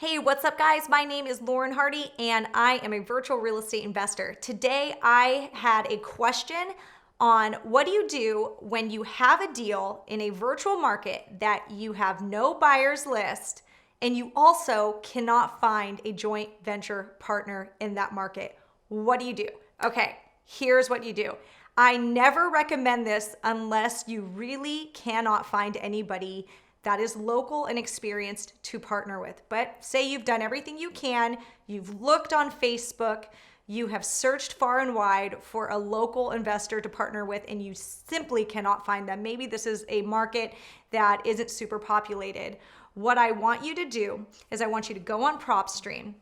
Hey, what's up guys? My name is Lauren Hardy and I am a virtual real estate investor. Today I had a question on what do you do when you have a deal in a virtual market that you have no buyers list and you also cannot find a joint venture partner in that market. What do you do? Okay, here's what you do. I never recommend this unless you really cannot find anybody that is local and experienced to partner with. But say you've done everything you can, you've looked on Facebook, you have searched far and wide for a local investor to partner with, and you simply cannot find them. Maybe this is a market that isn't super populated. What I want you to do is I want you to go on PropStream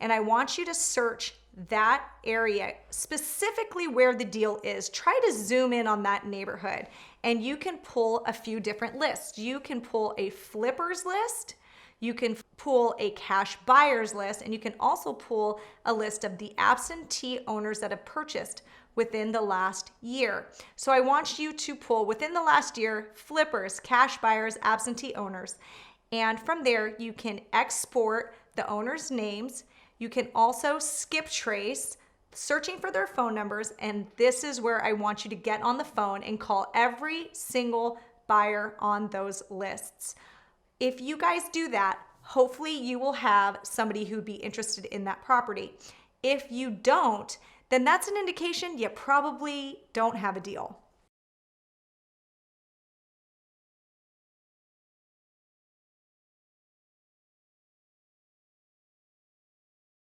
and I want you to search that area, specifically where the deal is. Try to zoom in on that neighborhood and you can pull a few different lists. You can pull a flippers list, you can pull a cash buyers list, and you can also pull a list of the absentee owners that have purchased within the last year. So I want you to pull within the last year, flippers, cash buyers, absentee owners. And from there, you can export the owners' names. You can also skip trace, searching for their phone numbers, and this is where I want you to get on the phone and call every single buyer on those lists. If you guys do that, hopefully you will have somebody who'd be interested in that property. If you don't, then that's an indication you probably don't have a deal.